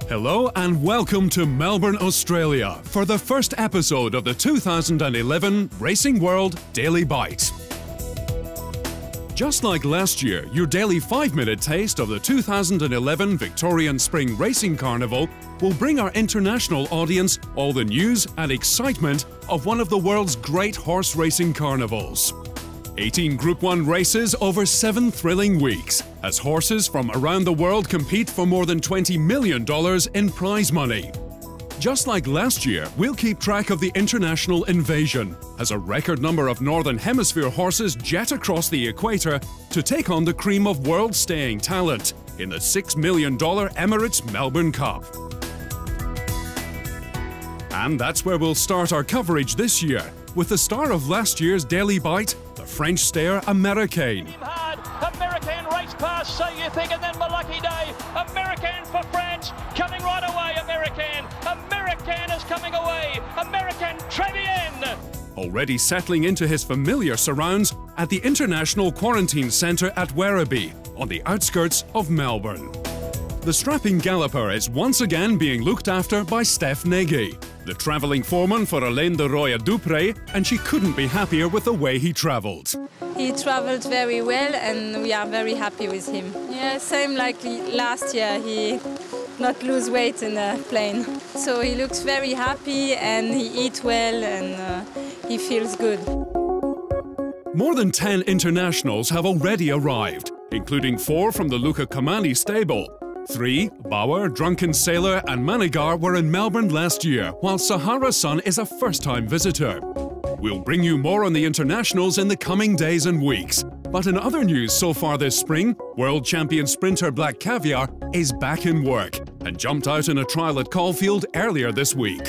Hello and welcome to Melbourne, Australia for the first episode of the 2011 Racing World Daily Bite. Just like last year, your daily 5-minute taste of the 2011 Victorian Spring Racing Carnival will bring our international audience all the news and excitement of one of the world's great horse racing carnivals. 18 Group 1 races over 7 thrilling weeks, as horses from around the world compete for more than $20 million in prize money. Just like last year, we'll keep track of the international invasion, as a record number of Northern Hemisphere horses jet across the equator to take on the cream of world staying talent in the $6 million Emirates Melbourne Cup. And that's where we'll start our coverage this year, with the star of last year's Daily Bite, the French stare Americain. American race past, so you think, and then my lucky day. American for France, coming right away, American. American is coming away. American Trevian. Already settling into his familiar surrounds at the International Quarantine Centre at Werribee, on the outskirts of Melbourne. The strapping galloper is once again being looked after by Steph Nagy, the travelling foreman for Alain de Roya-Dupré, and she couldn't be happier with the way he travelled. He travelled very well and we are very happy with him. Yeah, same like last year, he not lose weight in the plane. So he looks very happy and he eats well and he feels good. More than 10 internationals have already arrived, including 4 from the Luca Comani stable. 3, Bauer, Drunken Sailor and Manigar were in Melbourne last year, while Sahara Sun is a first-time visitor. We'll bring you more on the internationals in the coming days and weeks. But in other news so far this spring, world champion sprinter Black Caviar is back in work and jumped out in a trial at Caulfield earlier this week.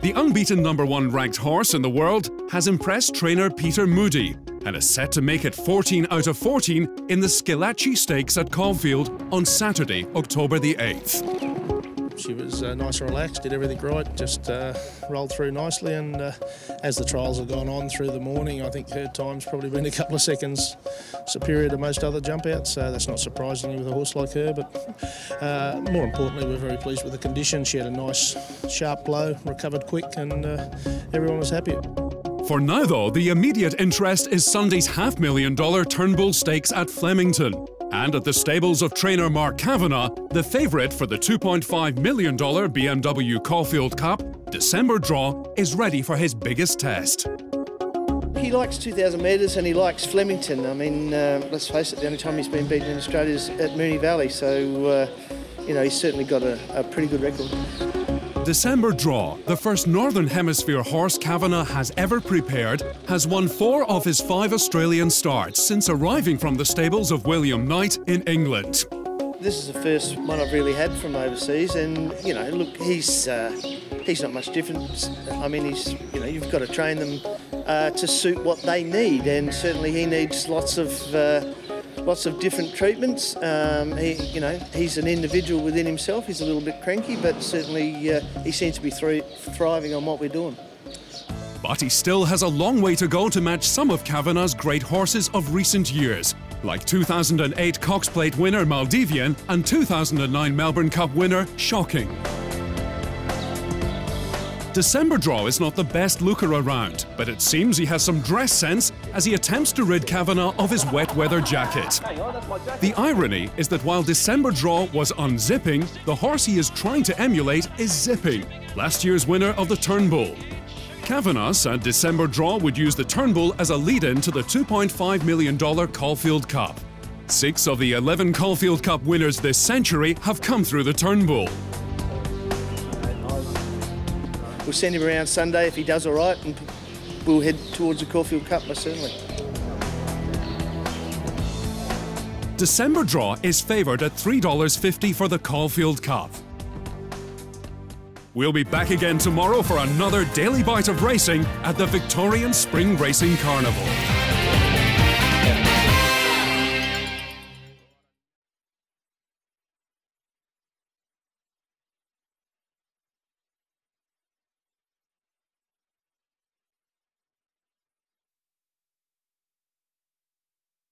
The unbeaten #1 ranked horse in the world has impressed trainer Peter Moody and is set to make it 14 out of 14 in the Schillaci Stakes at Caulfield on Saturday, October the 8th. She was nice and relaxed, did everything right, just rolled through nicely, and as the trials have gone on through the morning, I think her time's probably been a couple of seconds superior to most other jump outs, so that's not surprising with a horse like her, but more importantly, we're very pleased with the condition. She had a nice sharp blow, recovered quick, and everyone was happy. For now though, the immediate interest is Sunday's $500,000 Turnbull Stakes at Flemington. And at the stables of trainer Mark Kavanagh, the favourite for the $2.5 million BMW Caulfield Cup, December Draw, is ready for his biggest test. He likes 2,000 metres and he likes Flemington. I mean, let's face it, the only time he's been beaten in Australia is at Moonee Valley, so, you know, he's certainly got a pretty good record. December Draw, the first Northern Hemisphere horse Kavanagh has ever prepared, has won 4 of his 5 Australian starts since arriving from the stables of William Knight in England. This is the first one I've really had from overseas, and, you know, look, he's not much different. I mean, you've got to train them to suit what they need, and certainly he needs lots of different treatments. He's an individual within himself. He's a little bit cranky, but certainly he seems to be thriving on what we're doing. But he still has a long way to go to match some of Kavanagh's great horses of recent years, like 2008 Cox Plate winner Maldivian and 2009 Melbourne Cup winner Shocking. December Draw is not the best looker around, but it seems he has some dress sense as he attempts to rid Kavanagh of his wet weather jacket. The irony is that while December Draw was unzipping, the horse he is trying to emulate is zipping, last year's winner of the Turnbull. Kavanagh said December Draw would use the Turnbull as a lead-in to the $2.5 million Caulfield Cup. 6 of the 11 Caulfield Cup winners this century have come through the Turnbull. We'll send him around Sunday if he does all right, and we'll head towards the Caulfield Cup, most certainly. December Draw is favoured at $3.50 for the Caulfield Cup. We'll be back again tomorrow for another Daily Bite of Racing at the Victorian Spring Racing Carnival.